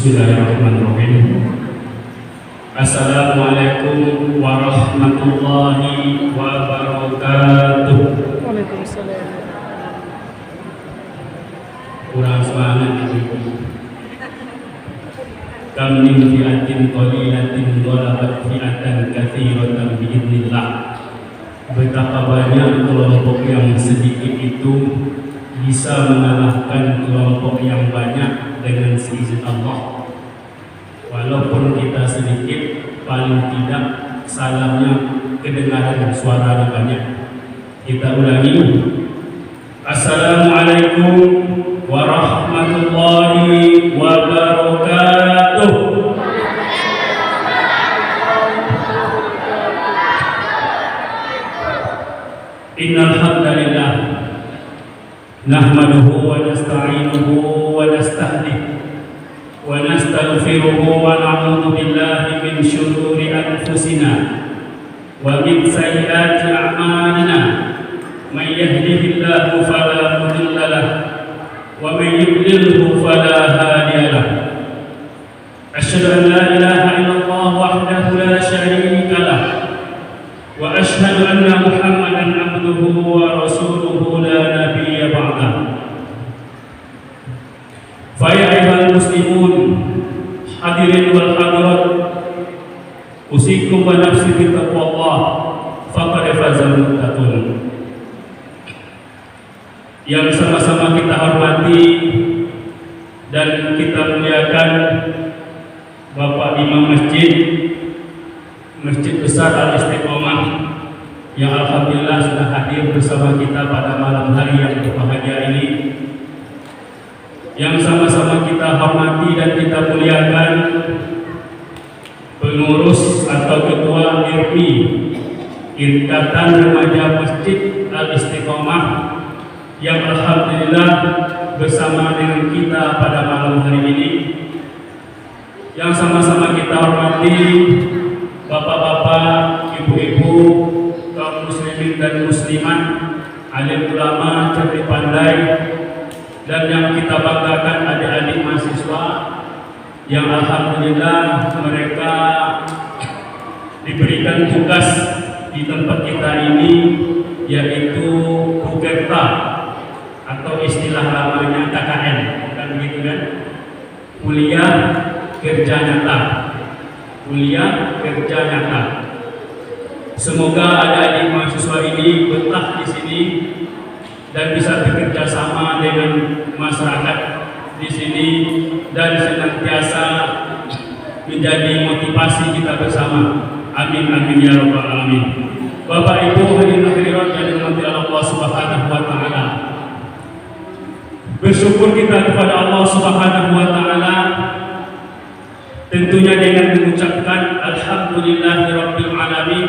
Bismillahirrahmanirrahim. Assalamualaikum warahmatullahi wabarakatuh. Waalaikumsalam. Kurang semangat ibu. Kam min fi'atin qalilatin ghalabat fi'atan katsiratan biidznillah. Betapa banyak kelompok yang sedikit itu bisa mengalahkan kelompok yang banyak dengan seizin Allah. Walaupun kita sedikit, paling tidak salamnya kedengaran, suara banyak. Kita ulangi. Assalamualaikum warahmatullahi wabarakatuh. Innal hamdalillah nahmaduhu wa nasta'inuhu wa nastahdihi wa nastaghfiruhu wa na'udzu billahi min shururi anfusina wa min sayyiati a'malina. Man yahdihillahu fala mudilla lahu wa man yudlilhu fala hadiya lahu. Asyhadu an la ilaha illallah wahdahu la syarika lahu wa asyhadu anna Muhammadan abduhu wa rasuluhu la nabiyya ba'dahu. Fa ya ayyuhal muslimun hadirin wal hadirat, usikum wa nafsi bi taqwallah faqad fazal muttaqun. Yang sama-sama kita hormati dan kita muliakan Bapak Imam Masjid Besar Al-Istiqomah yang alhamdulillah sudah hadir bersama kita pada malam hari yang berbahagia ini. Yang sama-sama kita hormati dan kita muliakan pengurus atau ketua IRMI, Ikatan Remaja Masjid Al-Istiqomah, yang alhamdulillah bersama dengan kita pada malam hari ini. Yang sama-sama kita hormati bapak-bapak, ibu-ibu, kaum muslimin dan muslimat, alim ulama, cerdik pandai, dan yang kita banggakan adik-adik mahasiswa yang alhamdulillah mereka diberikan tugas di tempat kita ini, yaitu Kukerta atau istilah lamanya KKN, bukan begitu kan? Kuliah Kerja Nyata. Kuliah Kerja Nyata. Semoga adik-adik mahasiswa ini betah di sini dan bisa bekerja sama dengan masyarakat di sini dan senantiasa menjadi motivasi kita bersama. Amin amin ya rabbal alamin. Bapak Ibu hadirin hadirat yang dirahmati Allah Subhanahu wa taala. Bersyukur kita kepada Allah Subhanahu wa taala tentunya dengan mengucapkan alhamdulillahirabbil alamin.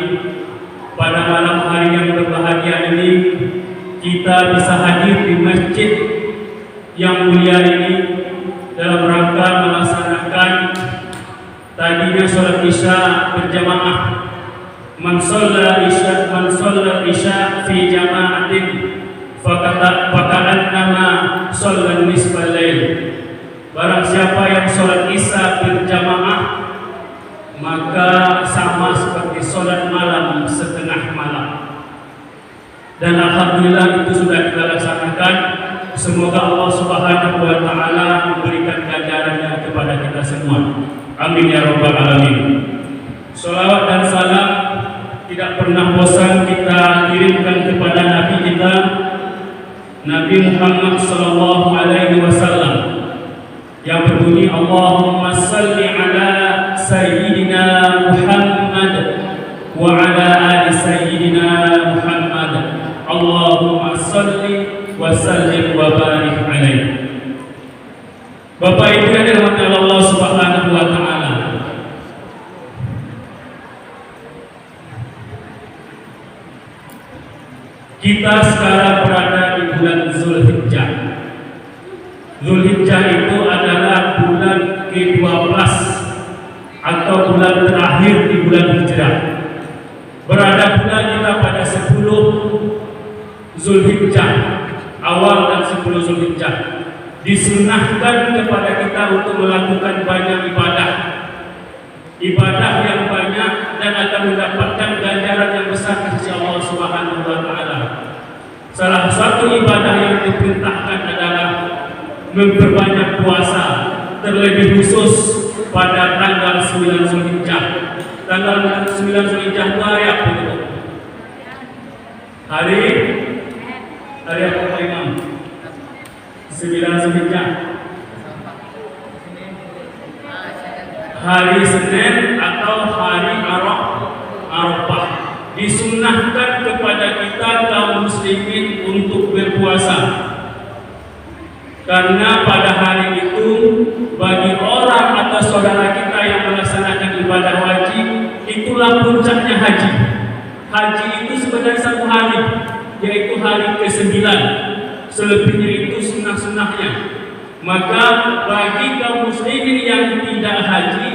Pada malam hari yang berbahagia ini kita bisa hadir di masjid yang mulia ini dalam rangka melaksanakan tadinya sholat isya berjamaah. Man shalla isya fi jama'atin faka'annama shalla nisfal lail. Barang siapa yang sholat isya berjamaah, maka sama seperti sholat malam setengah malam. Dan alhamdulillah itu sudah kita laksanakan. Semoga Allah Subhanahu wa taala memberikan ganjarannya kepada kita semua. Amin ya rabbal alamin. Shalawat dan salam tidak pernah bosan kita kirimkan kepada Nabi kita, Nabi Muhammad sallallahu alaihi wasallam, yang berbunyi Allahumma salli ala sayyidina Muhammad wa ala ali sayyidina Muhammad. Allahumma salli wa sallim wa barik alaihi. Bapak Ibu yang dirahmati Allah Subhanahu wa taala, kita sekarang berada di bulan Zulhijjah. Zulhijjah itu adalah bulan ke-12 atau bulan terakhir di bulan Hijrah. Berada pula kita pada 10 Zulhijjah, awal dan 10 Zulhijjah. disunahkan kepada kita untuk melakukan banyak ibadah yang banyak dan akan mendapatkan ganjaran yang besar di sisi Allah Subhanahu wa taala. Salah satu ibadah yang diperintahkan adalah memperbanyak puasa, terlebih khusus pada tanggal 9 Zulhijjah. Tanggal 9 Zulhijjah itu hari apa itu? Hari apa Pak Imam? 9 Zulhijjah. Hari Senin atau hari Arafah. Disunnahkan kepada kita kaum muslimin untuk berpuasa. Karena pada hari itu bagi orang atau saudara kita yang melaksanakan ibadah wajib, itulah puncaknya haji. Haji itu sebenarnya satu hari, yaitu hari ke-9. Selebihnya itu sunnah-sunnahnya. Maka bagi kaum muslimin yang tidak haji,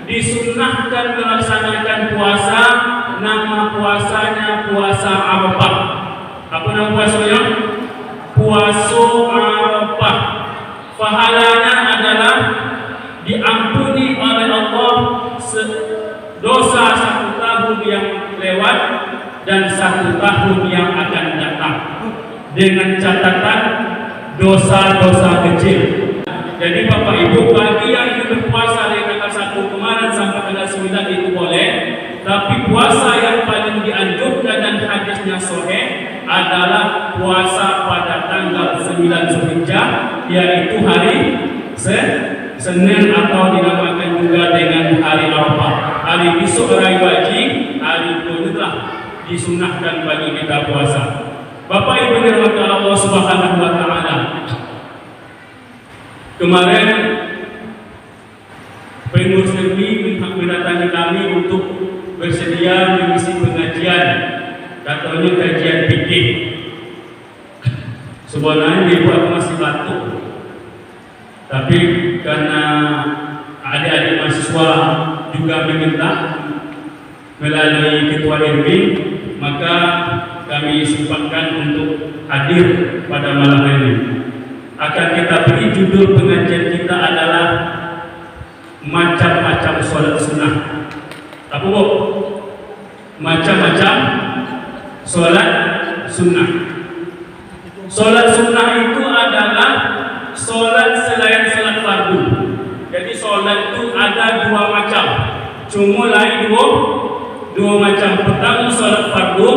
disunnahkan melaksanakan puasa. Nama puasanya puasa Arafah. Apa nama puasanya? Puasa Arafah. Pahalanya adalah diampuni oleh Allah dosa 1 tahun yang lewat dan 1 tahun yang akan datang, dengan catatan dosa-dosa kecil. Jadi Bapak Ibu, bagi yang ingin berpuasa dari tanggal 1 kemarin sampai tanggal 9 itu boleh. Tapi puasa yang paling dianjurkan dan hadisnya sahih adalah puasa pada tanggal 9 Zulhijjah, yaitu hari Senin atau dinamakan juga dengan hari Arafah. Hari besok hari wajib, hari itu telah disunahkan bagi kita puasa. Bapak Ibu dirahmati Allah Subhanahu wa taala. Kemarin pengurus RMI mendatangi kami untuk bersedia mengisi pengajian, katanya kajian fikih. Sebenarnya ibu aku masih batuk, tapi karena adik-adik mahasiswa juga meminta melalui ketua RMI, maka kami sempatkan untuk hadir pada malam ini. Akan kita beri judul pengajian kita adalah macam-macam sholat sunnah. Apa bu? Macam-macam sholat sunnah. Sholat sunnah itu adalah sholat selain sholat fardu. Jadi sholat itu ada 2 macam. Cuma lain dua macam. Pertama sholat fardu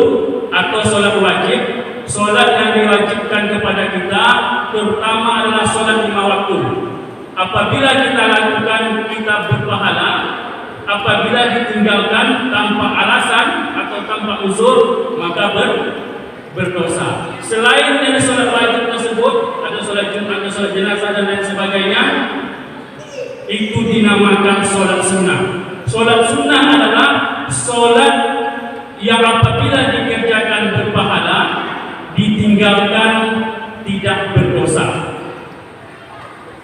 atau sholat wajib. Sholat yang diwajibkan kepada kita terutama adalah sholat 5 waktu. Apabila kita lakukan, kita berpahala. Apabila ditinggalkan tanpa alasan atau tanpa uzur, maka berdosa. Selain dari sholat wajib tersebut, ada sholat Jumat, ada sholat jenazah dan lain sebagainya, itu dinamakan sholat sunnah. Sholat sunnah adalah sholat yang apabila dikerjakan berpahala, ditinggalkan tidak berdosa.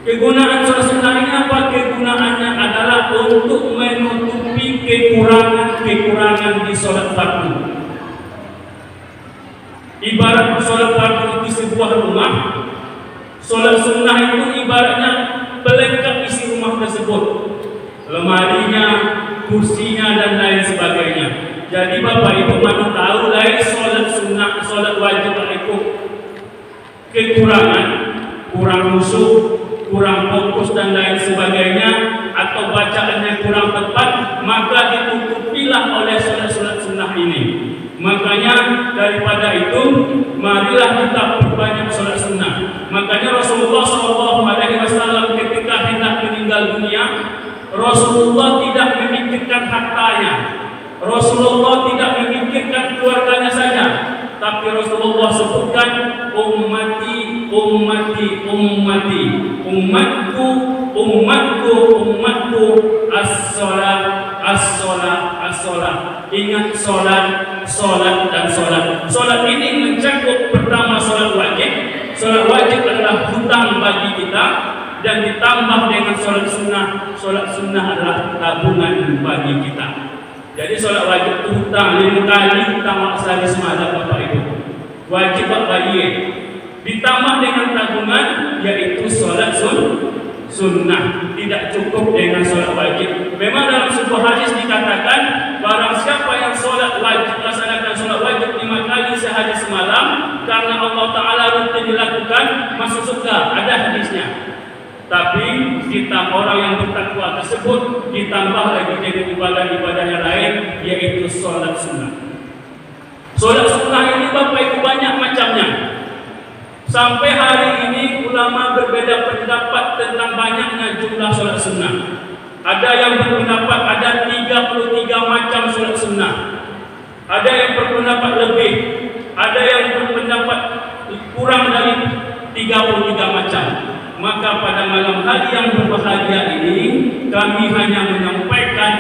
Kegunaan sholat sunnah ini apa? Kegunaannya adalah untuk menutupi kekurangan di sholat fardu. Ibarat sholat fardu itu sebuah rumah, sholat sunnah itu ibaratnya pelengkap isi rumah tersebut, lemarinya, kursinya dan lain sebagainya. Jadi Bapak Ibu mana tahu lain sholat sunnah, sholat wajib itu kekurangan, kurang khusyuk, kurang fokus dan lain sebagainya, atau bacaannya kurang tepat, maka ditutupilah oleh sholat-sholat sunnah ini. Makanya daripada itu, marilah kita perbanyak sholat sunnah. Makanya Rasulullah SAW ketika hendak meninggal dunia, Rasulullah tidak memikirkan hartanya, Rasulullah tidak memikirkan keluarganya saja, tapi Rasulullah sebutkan ummati, ummati, ummati, umatku, umatku, umatku, as-sholat, as-sholat, as-sholat. Ingat sholat, sholat dan sholat. Sholat ini mencakup pertama sholat wajib. Sholat wajib adalah hutang bagi kita, dan ditambah dengan sholat sunnah. Sholat sunnah adalah tabungan bagi kita. Jadi sholat wajib itu hutang 5 kali hutang maksari semalam Bapak Ibu. Wajib bagi ditambah dengan tabungan, yaitu sholat sunnah. Tidak cukup dengan sholat wajib. Memang dalam sebuah hadis dikatakan, barang siapa yang sholat wajib, melaksanakan sholat wajib 5 kali sehari semalam, karena Allah Ta'ala rutin dilakukan, masuk surga. Ada hadisnya. Tapi kita orang yang bertakwa tersebut ditambah lagi dengan ibadah-ibadah yang lain, yaitu sholat sunnah. Sholat sunnah ini Bapak Ibu banyak macamnya. Sampai hari ini ulama berbeda pendapat tentang banyaknya jumlah sholat sunnah. Ada yang berpendapat ada 33 macam sholat sunnah. Ada yang berpendapat lebih. Ada yang berpendapat kurang dari 33 macam. Maka pada malam hari yang berbahagia ini, kami hanya menyampaikan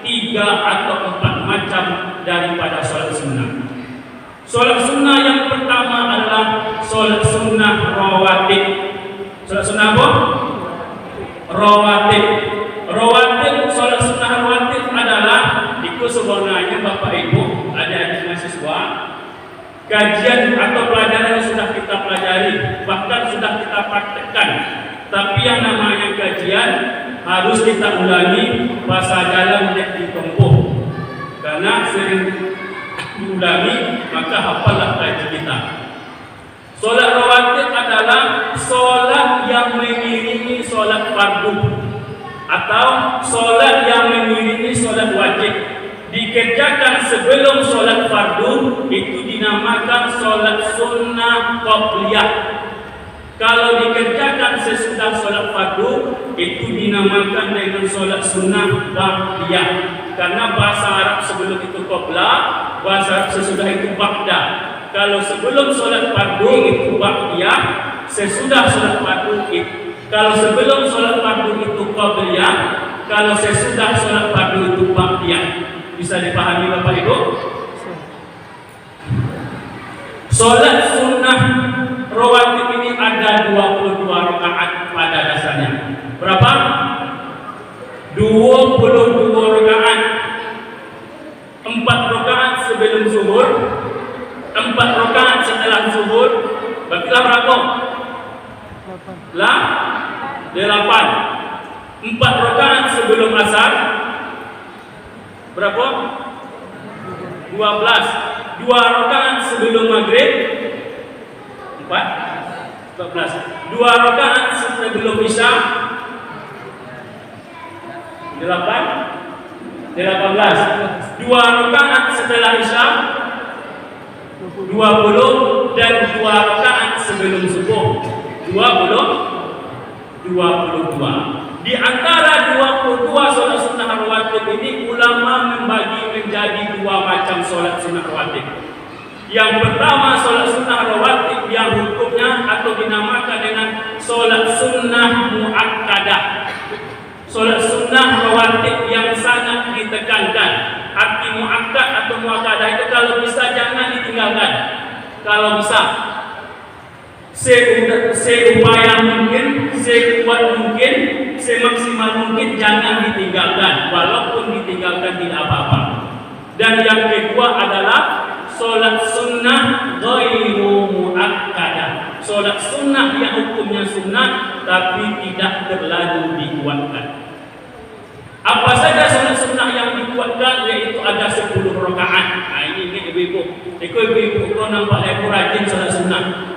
3 atau 4 macam daripada sholat sunnah. Sholat sunnah yang pertama adalah sholat sunnah rawatib. Sholat sunnah apa? Rawatib. Rawatib, sholat sunnah rawatib adalah itu sebenarnya Bapak Ibu, adik-adik mahasiswa, kajian atau pelajaran yang sudah kita pelajari, bahkan sudah kita praktekkan. Tapi yang namanya kajian harus kita ulangi, bahasa dalam tidak ditempuh. Karena sering diulangi, maka hafallah kaji kita. Solat rawatib adalah solat yang mengiringi solat fardu atau solat yang mengiringi solat wajib. Dikerjakan sebelum solat fardu itu dinamakan solat sunnah qabliyah. Kalau dikerjakan sesudah solat fardu itu dinamakan dengan solat sunnah ba'diyah. Karena bahasa Arab sebelum itu qabla, bahasa Arab sesudah itu ba'da. Kalau sebelum solat fardu itu ba'diyah, sesudah solat fardu itu. Kalau sebelum solat fardu itu qabliyah, kalau sesudah solat fardu itu ba'diyah. Bisa dipahami Bapak Ibu? Solat sunnah rawatib ini ada 22 rakaat pada dasarnya. Berapa? 22 rakaat. 4 rakaat sebelum zuhur, 4 rakaat setelah zuhur. Berarti berapa? 8. 4 rakaat sebelum asar. Berapa? 12. 2 rakaat sebelum maghrib. 14. 2 rakaat sebelum isya. 18. 2 rakaat setelah isya. 20 dan 2 rakaat sebelum subuh. 22. Di antara 22 solat sunnah rawatib ini, ulama membagi menjadi 2 macam solat sunnah rawatib. Yang pertama solat sunnah rawatib yang hukumnya atau dinamakan dengan solat sunnah muakkadah. Solat sunnah rawatib yang sangat ditekankan. Arti muakkad atau muakkadah itu kalau bisa jangan ditinggalkan. Kalau bisa seupaya mungkin, sekuat mungkin, semaksimal mungkin jangan ditinggalkan, walaupun ditinggalkan tidak apa-apa. Dan yang kedua adalah solat sunnah ghairu muakkadah. Solat sunnah yang hukumnya sunnah tapi tidak terlalu dikuatkan. Apa saja solat sunnah yang dikuatkan? Yaitu ada 10 rakaat. Nah ini ibu-ibu, ibu-ibu kau nampak aku rajin solat sunnah.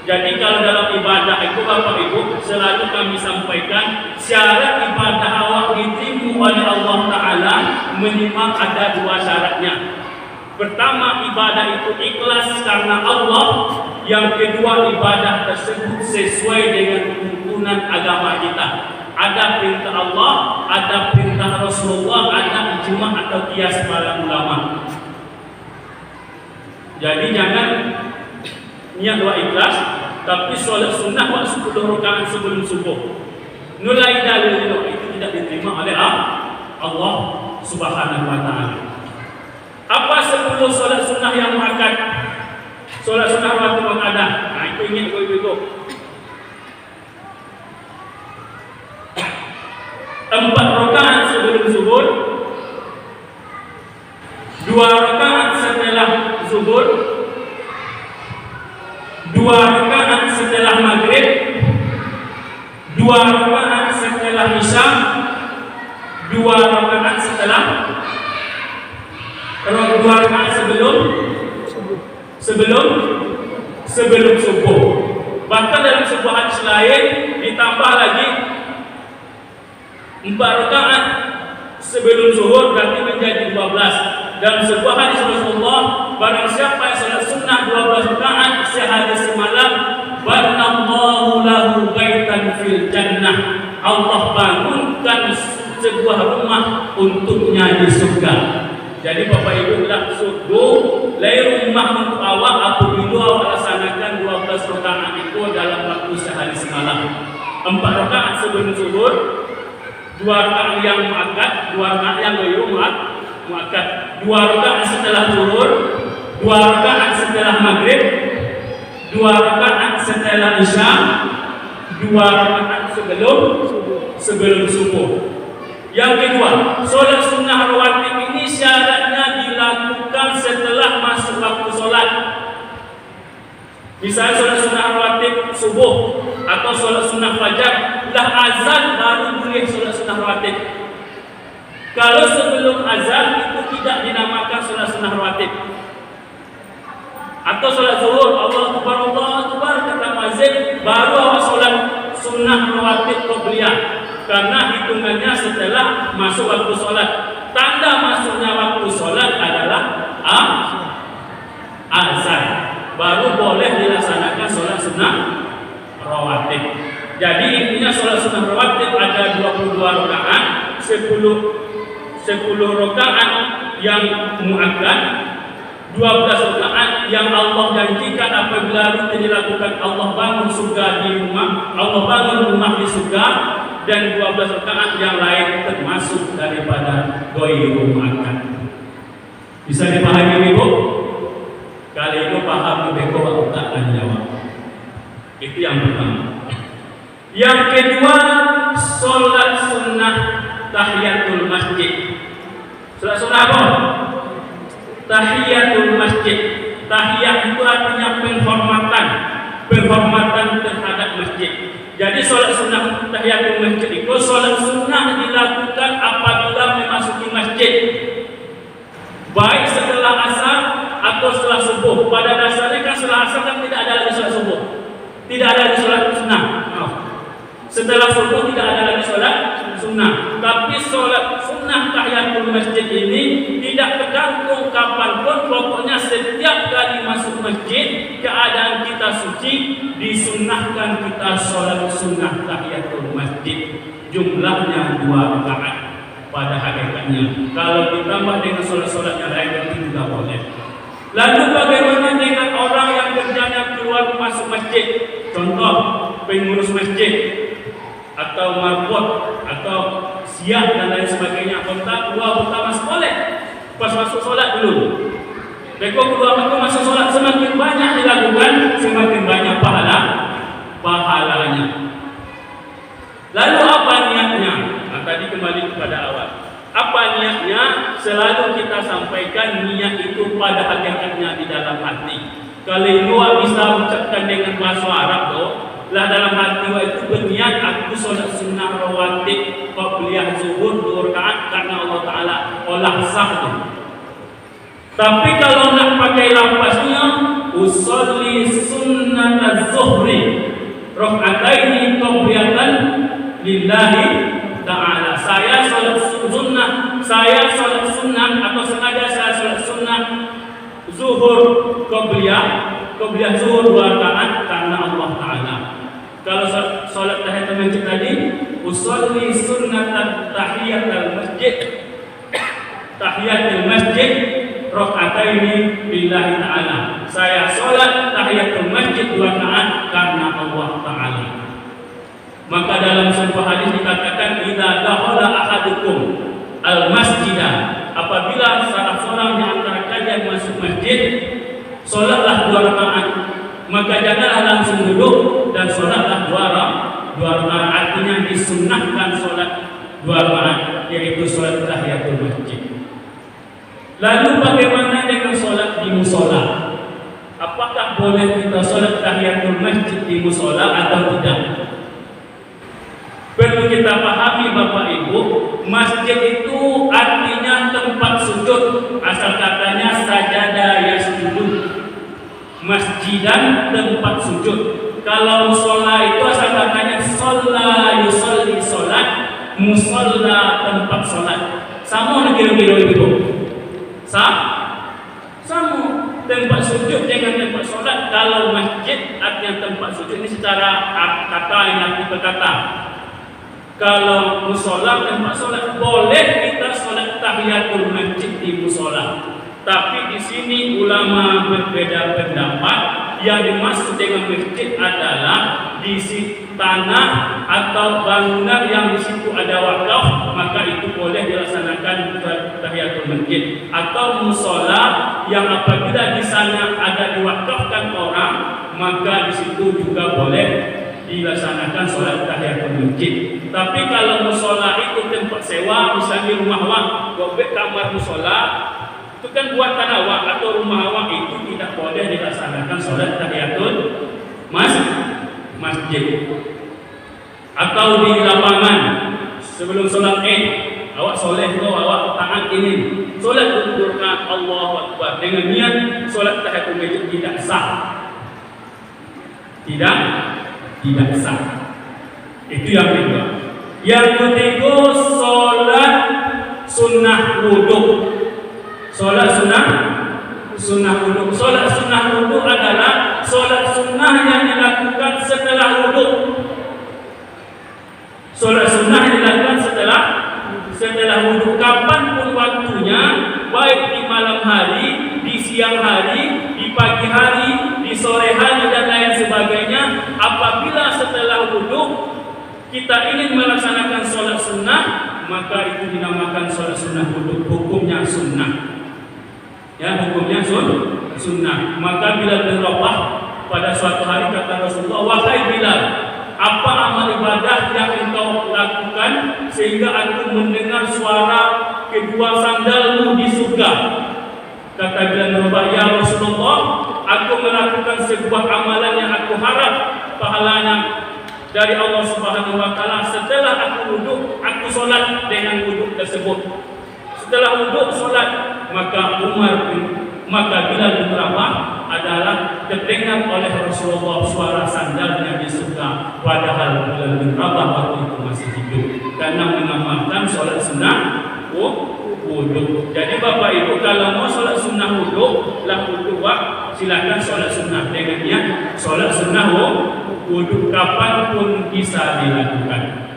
Jadi kalau dalam ibadah itu Bapak Ibu selalu kami sampaikan syarat ibadah awak diterima oleh Allah Ta'ala minimal ada 2 syaratnya. Pertama, ibadah itu ikhlas karena Allah. Yang kedua, ibadah tersebut sesuai dengan tuntunan agama kita. Ada perintah Allah, ada perintah Rasulullah, ada ijma' atau qiyas para ulama. Jadi jangan niat doa ikhlas, tapi sholat sunnah waktu 10 rakaat sebelum subuh. Nulai dalil itu tidak diterima oleh Allah Subhanahu wa Ta'ala. Apa 10 sholat sunnah yang muakkad? Sholat sunnah waktu muakkadah. Nah itu ingat ibu-ibu. 4 rakaat sebelum zuhur, 2 rakaat setelah zuhur, 2 rakaat 2 rakaat setelah Isya, 2 rakaat setelah 2 rakaat sebelum subuh. Bahkan dalam sebuah hadis lain ditambah lagi 4 rakaat sebelum zuhur, berarti menjadi 12. Dalam sebuah hadis Rasulullah, barang siapa yang salat sunnah 12 rakaat sehari semalam, banallahu lahu baitan fil jannah, Allah bangunkan sebuah rumah untuknya di surga. Jadi Bapak Ibu tidak sungguh lain rumah untuk awak apabila awak laksanakan 12 rakaat itu dalam waktu sehari semalam. 4 rakaat sebelum zuhur, 2 rakaat yang muakkad, 2 rakaat yang ghairu muakkad, 2 rakaat setelah zuhur, 2 rakaat setelah maghrib, 2 rakaat setelah isya, 2 rakaat sebelum subuh. Yang kedua, solat sunnah rawatib ini syaratnya dilakukan setelah masuk waktu solat. Misalnya solat sunnah rawatib subuh atau solat sunnah fajar, dah azan baru boleh solat sunnah rawatib. Kalau sebelum azan itu tidak dinamakan solat sunnah rawatib. Atau solat zuhur, Allahu Akbar kata muazzin, baru awak solat sunnah rawatib qabliyah. Karena hitungannya setelah masuk waktu solat. Tanda masuknya waktu solat adalah azan. Baru boleh dilaksanakan solat sunnah rawatib. Jadi intinya solat sunnah rawatib ada 22 rakaat, 10 rakaat yang muakkad, 12 rakaat yang Allah janjikan apabila itu dilakukan Allah bangun surga di rumah, Allah bangun rumah di surga, dan 12 rakaat yang lain termasuk daripada ghairu muakkad. Bisa dipahami Ibu? Kali itu paham lebih kau tak akan jawab. Itu yang pertama. Yang kedua, solat sunnah tahiyatul masjid. Solat sunnah apa? Tahiyatul masjid. Tahiyat itu artinya penghormatan terhadap masjid. Jadi solat sunnah tahiyatul masjid itu solat sunnah dilakukan apabila memasuki masjid, baik setelah asar atau setelah subuh. Pada dasarnya kan setelah asar kan tidak ada lagi solat subuh, tidak ada lagi solat sunnah. Setelah subuh tidak ada lagi solat sunnah. Tapi solat sunnah tahiyatul masjid ini tidak tergantung kapanpun, pokoknya setiap kali masuk masjid keadaan kita suci, disunnahkan kita solat sunnah tahiyatul masjid. Jumlahnya 2 rakaat pada hakikatnya. Kalau ditambah dengan solat-solat yang lain itu juga boleh. Lalu bagaimana dengan orang yang kerjanya keluar masuk masjid? Contoh pengurus masjid atau marbot atau siap dan lain sebagainya. Keluar masuk boleh. Pas masuk solat dulu. Mereka keluar masuk solat, semakin banyak dilakukan, semakin banyak pahalanya. Lalu apa niatnya? Tadi kembali kepada awal. Apa niatnya? Selalu kita sampaikan niat itu pada hakikatnya di dalam hati. Kalau luar bisa ucapkan dengan bahasa Arab tuh, lah dalam hati itu berniat aku solat sunnah rawatib qabliyah zuhur 2 rakaat karena Allah Taala olah sah tu. Tapi kalau nak pakai lafaznya usolli sunnat az-zuhri raka'ataini qabliyatan lillahi ta'ala. Saya solat sunnah atau sengaja saya solat sunnah zuhur qabliyah zuhur 2 rakaat karena Allah Taala. Kalau solat tahiyatul masjid tadi usolli sunnat tahiyatul masjid raka'ataini lillahi ta'ala. Saya solat tahiyatul masjid 2 rakaat karena Allah Taala. Maka dalam sebuah hadis dikatakan idza dakhala ahadukum al-masjidah, apabila salah seorang di antara kalian masuk masjid, solatlah 2 rakaat, maka janganlah langsung duduk dan solatlah 2 rakaat. Artinya disunnahkan solat 2 rakaat, yaitu solat tahiyatul masjid. Lalu bagaimana dengan solat di musola? Apakah boleh kita solat tahiyatul masjid di musola atau tidak? perlu kita pahami Bapak Ibu, masjid itu artinya tempat sujud. Asal katanya sajadah yasjudu. Masjidan tempat sujud. Kalau musola itu asal katanya sholla yusolli sholat, musola tempat sholat. Sama kira-kira itu. Sama tempat sujud dengan tempat sholat. Kalau masjid artinya tempat sujud, ini secara kata yang aku berkata. Kalau musola tempat sholat, boleh kita sholat tahiyatul masjid di musola. Tapi di sini ulama berbeda pendapat. Yang dimaksud dengan masjid adalah di tanah atau bangunan yang di situ ada wakaf, maka itu boleh dilaksanakan tahiyatul masjid. Atau musola yang apabila di sana ada diwakafkan orang, maka di situ juga boleh dilaksanakan sholat tahiyatul masjid. Tapi kalau musola itu tempat sewa, misalnya rumah awak, gobek kamar musola, itu kan buatan awak atau rumah awak, itu tidak boleh dilaksanakan sholat tahiyatul masjid. Atau di lapangan sebelum sholat Id, awak soleh tu awak taat ini sholat berdoa Allahu Akbar dengan niat sholat tahiyatul masjid tidak sah. Tidak sah. Itu yang kedua. Yang ketiga, sholat sunnah wudhu. Sholat sunnah wudhu. Sholat sunnah wudhu adalah sholat sunnah yang dilakukan setelah wudhu. Sholat sunnah yang dilakukan setelah wudhu. Kapanpun waktunya, baik di malam hari, di siang hari, di pagi hari, di sore hari dan lain sebagainya. Apabila setelah wudhu kita ingin melaksanakan sholat sunnah, maka itu dinamakan sholat sunnah wudhu. Hukumnya sunnah. Ya, hukumnya sunnah. Maka Bilal bin Rabah pada suatu hari kata Rasulullah, wahai Bilal, apa amal ibadah yang engkau lakukan sehingga aku mendengar suara kedua sandalmu di surga? Kata Bilal bin Rabah, ya Rasulullah, aku melakukan sebuah amalan yang aku harap pahalanya dari Allah Subhanahu wa taala. Setelah aku wudhu, aku sholat dengan wudhu tersebut. Setelah wudhu sholat, maka Bilal bin Rabah adalah terdengar oleh Rasulullah suara sandalnya di surga. Padahal Bilal bin Rabah waktu itu masih hidup, karena mengamalkan sholat sunnah wudhu. Jadi Bapak Ibu, kalau mau sholat sunnah wudhu, lah wudhu silakan sholat sunnah dengan niat sholat sunnah wudhu kapanpun bisa dilakukan.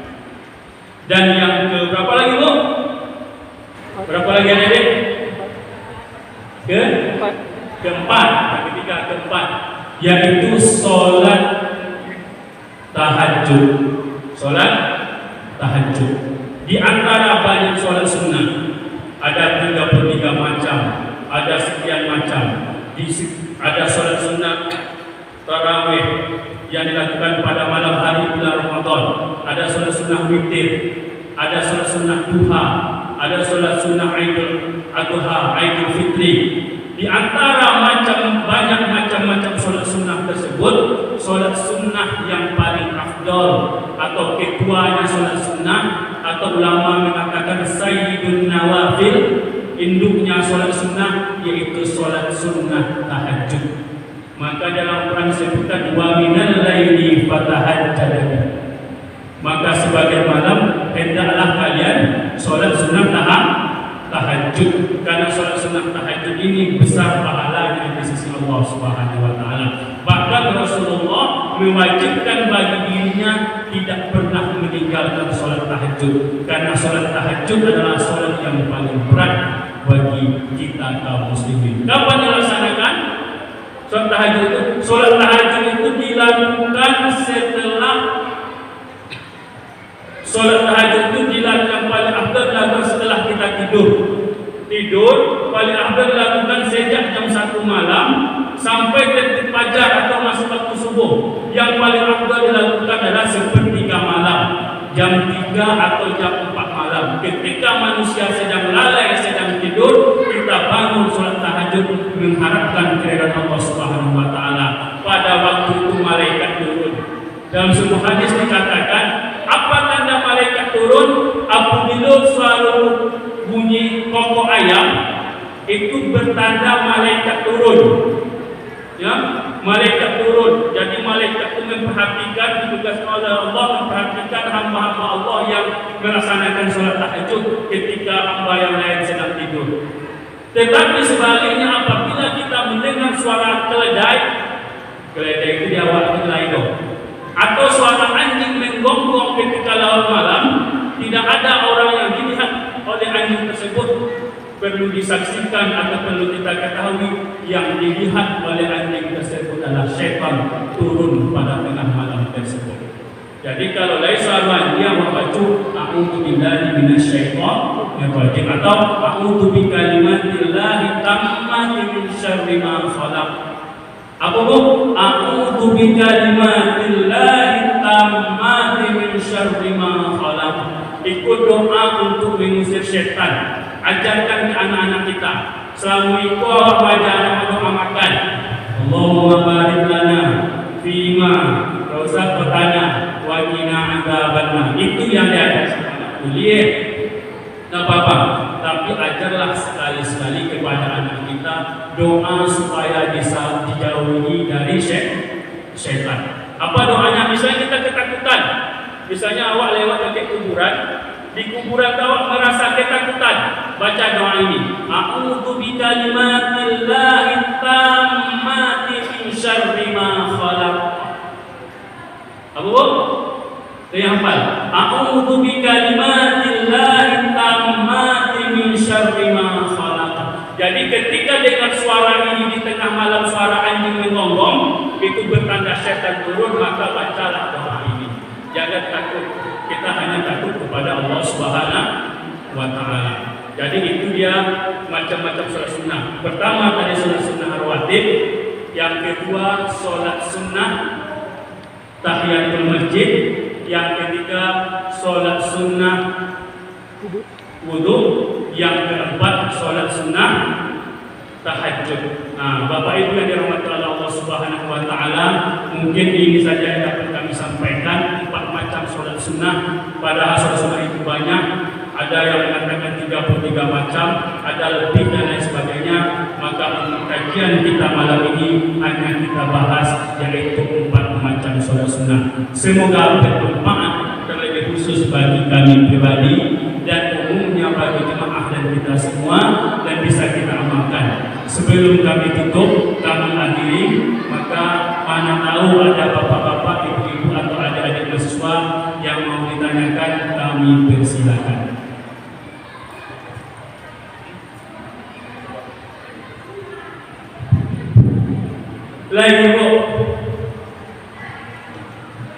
Dan yang ke berapa lagi Bu? Berapa lagi adik? Keempat. Yang ketiga keempat, yaitu sholat tahajud. Sholat tahajud. Di antara banyak sholat sunnah, ada 33 macam, ada sekian macam. Ada sholat sunnah tarawih yang dilakukan pada malam hari bulan Ramadan. Ada sholat sunnah witir, ada sholat sunnah duha, ada sholat sunnah Idul Adha, Idul Fitri. Di antara banyak macam-macam sholat sunnah tersebut, sholat sunnah yang paling afdal atau ketuanya sholat sunnah, atau ulama mengatakan sayyidun nawafil, induknya sholat sunnah, yaitu sholat sunnah tahajud. Maka dalam Quran disebutkan wa minal laili fatahajjad. Maka sebagian malam hendaklah kalian sholat sunnah tahajud, karena sholat sunnah tahajud ini besar pahalanya di sisi Allah Subhanahu wa taala. Bahkan Rasulullah mewajibkan bagi dirinya tidak pernah meninggalkan sholat tahajud, karena sholat tahajud adalah sholat yang paling berat bagi kita kaum muslimin. Kapan dilaksanakan sholat tahajud itu? Sholat tahajud itu dilakukan sholat tahajud itu dilakukan paling afdal dilakukan setelah kita tidur. Paling afdal dilakukan sejak jam 1 malam sampai terbit fajar atau masuk waktu subuh. Yang paling afdal dilakukan adalah sepertiga malam, jam 3 atau jam 4 malam. Ketika manusia sedang lalai, sedang tidur, kita bangun sholat tahajud mengharapkan kehadiran Allah Subhanahu wa taala. Pada waktu itu malaikat turun. Dalam sebuah hadis dikatakan, apa tanda malaikat apabila suara bunyi kokok ayam itu bertanda malaikat turun. Ya, malaikat turun. Jadi malaikat itu memperhatikan, ditugaskan oleh Allah memperhatikan hamba-hamba Allah yang melaksanakan sholat tahajud ketika hamba yang lain sedang tidur. Tetapi sebaliknya apabila kita mendengar suara keledai itu di awal lain atau suara anjing menggonggong ketika larut malam, tidak ada orang yang dilihat oleh anjing tersebut, perlu disaksikan atau perlu kita ketahui yang dilihat oleh anjing tersebut adalah syaitan turun pada tengah malam tersebut. Jadi kalau laisa dia membaca a'udzu billahi minasyaitonir rajim atau a'udzu bikalimatillahi tammati min syarri ma khalaq. Apa bu? A'udzu bikalimatillahi tammati min syarri ma khalaq. Ikut doa untuk mengusir syaitan. Ajarkan ke anak-anak kita. Assalamualaikum warahmatullahi wabarakatuh. Allahumma barik lana fima Ustaz bertanya wajina adzabannar. Itu yang dia ada kuliah. Tidak apa-apa, tapi ajarlah sekali-sekali kepada anak kita doa supaya bisa dijauhi dari syaitan. Apa doanya? Misalnya kita ketakutan, misalnya awak lewat ke kuburan, di kuburan awak merasa ketakutan, baca doa ini. A'udzu bikalimatillahi tammati min syarri ma khalaq. Abu, dia hafal. A'udzu bikalimatillahi tammati min syarri ma khalaq. Jadi ketika dengar suara ini di tengah malam, suara anjing menggonggong, itu bertanda syaitan turun, maka bacalah doa ini. Jangan takut. Kita hanya takut kepada Allah Subhanahu wa taala. Jadi itu dia macam-macam salat sunnah. Pertama tadi salat sunnah rawatib, yang kedua salat sunnah tahiyatul masjid, yang ketiga salat sunnah wudu, yang keempat salat sunnah tahajud. Nah, Bapak Ibu yang dirahmati Allah Subhanahu wa taala, mungkin ini saja yang dapat kami sampaikan. 4 macam salat sunnah, padahal salat sunnah itu banyak. Ada yang mengatakan 33 macam, ada lebih dan lain sebagainya. Maka untuk kajian kita malam ini hanya kita bahas yaitu 4 macam salat sunnah. Semoga bermanfaat terlebih khusus bagi kami pribadi dan umumnya bagi jemaah dan kita semua, dan bisa kita amalkan. Sebelum kami tutup, kami akhiri, maka mana tahu ada bapak-bapak, ibu-ibu atau adik-adik mahasiswa yang mau ditanyakan, kami persilakan. Lagi bu,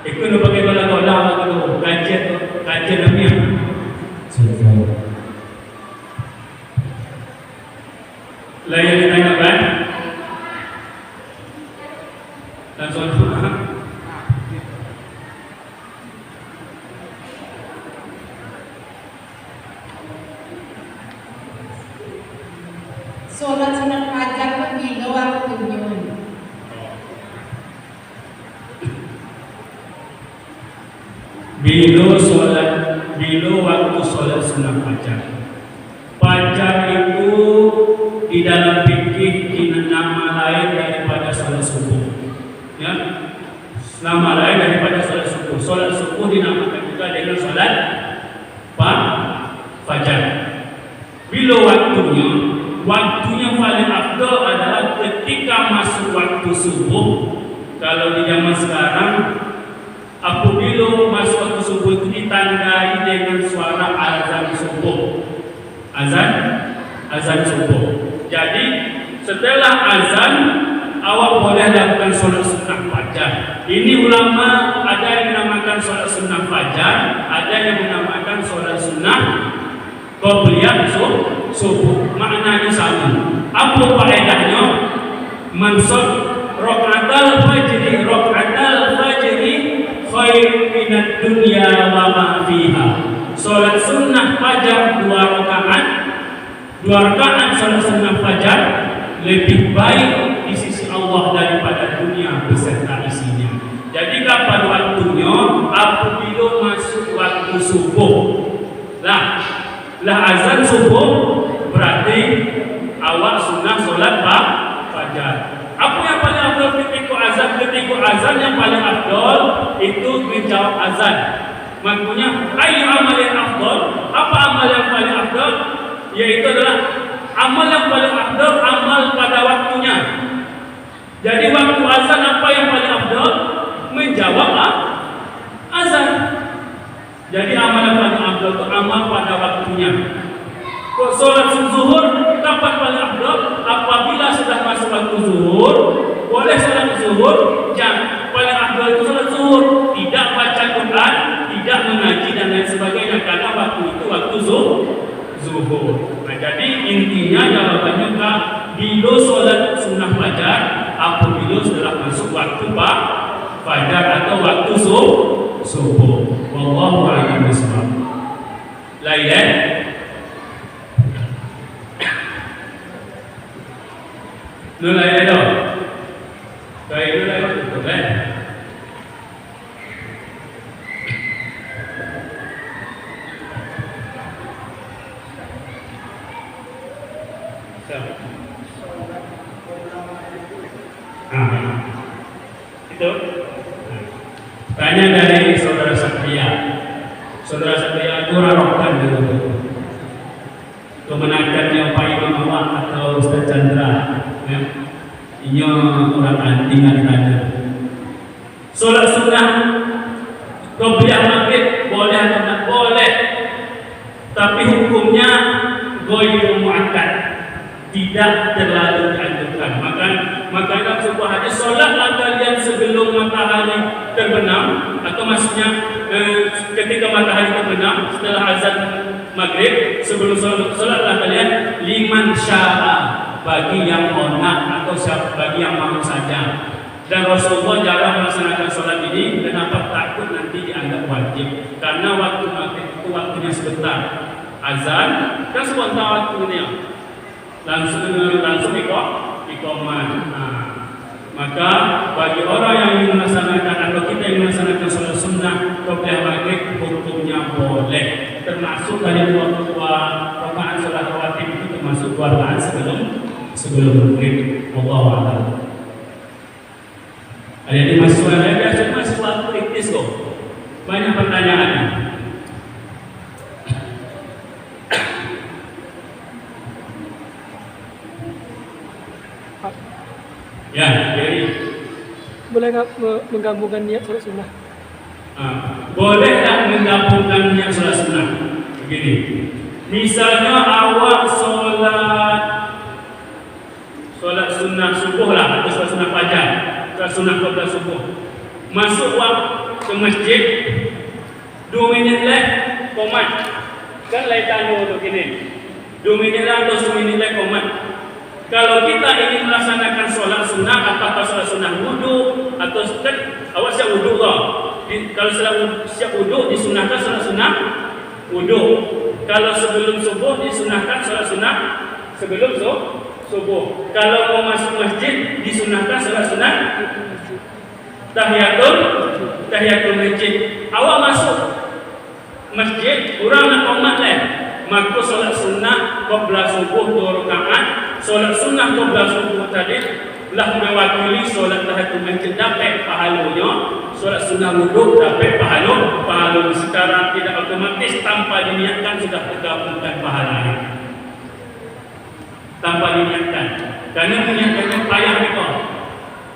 ikut nak pakai bala kolam atau kajian namanya. Lagi yang ditanyakan, langsung sholat sunat fajar pagi waktunya. Bila waktu sholat sunat fajar. Fajar itu di dalam fikih nama lain daripada sholat subuh. Ya, nama lain daripada sholat subuh. Sholat subuh dinamakan juga dengan sholat fajar. Bila waktunya paling afdal adalah ketika masuk waktu subuh. Kalau di zaman sekarang, apabila masuk waktu subuh itu ditandai dengan suara azan subuh. Azan subuh. Jadi setelah azan, awak boleh lakukan sholat sunnah fajar. Ini ulama ada yang menamakan sholat sunnah fajar, ada yang menamakan sholat sunnah qabliyah subuh. Maknanya sama. Apa faedahnya? Mansur rakaat fajri khairun minad dunya wa ma fiha. Salat sunnah fajar 2 rakaat salat sunnah fajar lebih baik di sisi Allah daripada dunia beserta isinya. Jadi kapan waktunya? Apabila masuk waktu subuh. lah azan subuh berarti awak sunnah solat fajar. Apa yang paling afdal ketika azan? Ketika azan yang paling afdal itu menjawab azan. Maknanya ayu amal yang afdal? Apa amal yang paling afdal? Yaitu adalah amal yang paling afdal amal pada waktunya. Jadi waktu azan apa yang paling afdal? Menjawab azan. Jadi amal yang paling afdal itu amal pada waktunya. Kok sholat zuhur kapan paling afdal? Apabila sudah masuk waktu zuhur, boleh sholat zuhur. Paling afdal itu sholat zuhur, tidak baca Quran, tidak mengaji dan lain sebagainya, karena waktu itu waktu zuhur. Nah, jadi intinya jawabannya Kak, bila sholat sunnah fajar apabila sudah masuk waktu fajar atau waktu subuh. Wallahu a'lam bishawab. Lain. Nulai ada. Baik nulai betul kan? Itu tanya dari saudara Satria. Saudara Satria itu rarokan dulu. Kemenakannya Pak Imam Awak atau Ustaz Chandra. Ini orang anting ada. Solat sunnah qobliyah maghrib boleh atau tidak boleh, tapi hukumnya ghairu muakkad, tidak terlalu dianjurkan. Maka dalam sebuah hadis, solatlah kalian sebelum matahari terbenam, atau maksudnya ketika matahari terbenam setelah azan maghrib, sebelum solatlah kalian liman sya'a, bagi yang onak atau bagi yang mau saja. Dan Rasulullah jarang melaksanakan sholat ini. Kenapa? Takut nanti dianggap wajib, karena waktu maghrib itu waktunya sebentar. Azan kan sebentar waktunya, langsung iqamah. Maka bagi orang yang ingin melaksanakan atau kita yang melaksanakan sholat sunnah qobliyah maghrib, hukumnya boleh, termasuk dari dua rakaat sholat rawatib itu termasuk dua rakaat sebelum maghrib. Wallahu a'lam. Ada di mahasiswa lagi, mahasiswa kritis kok, banyak pertanyaan. Ya, jadi boleh nggak menggabungkan niat sholat sunnah? Boleh tak menggabungkan niat sholat sunnah? Begini, misalnya awak sholat sunnah subuh lah, atau sholat sunnah fajar, sholat sunnah qobliyah subuh, masuk ke masjid 2 minit lah komat, kan laitan dulu gini, 2 minit lah atau 1 minit lah komat. Kalau kita ingin melaksanakan sholat sunnah, apakah sholat sunnah wudhu atau kan awak siap wudhu kok? Kalau siap wudhu disunahkan sholat sunnah wudhu. Kalau sebelum subuh disunahkan sholat sunnah sebelum subuh. Kalau mau masuk masjid disunahkan sholat sunnah tahiyatul masjid. Awak masuk masjid kurang nak komat lah, maka sholat sunnah qobliyah subuh 2 rakaat. Solat sunnah qobliyah subuh tadi lah mewakili solat tahiyatul masjid, dapat pahalanya. Solat sunnah wudhu dapat pahala secara tidak otomatis, tanpa diniatkan sudah tergabungkan pahalanya. Tanpa diniatkan, karena diniatkannya payah ni kau.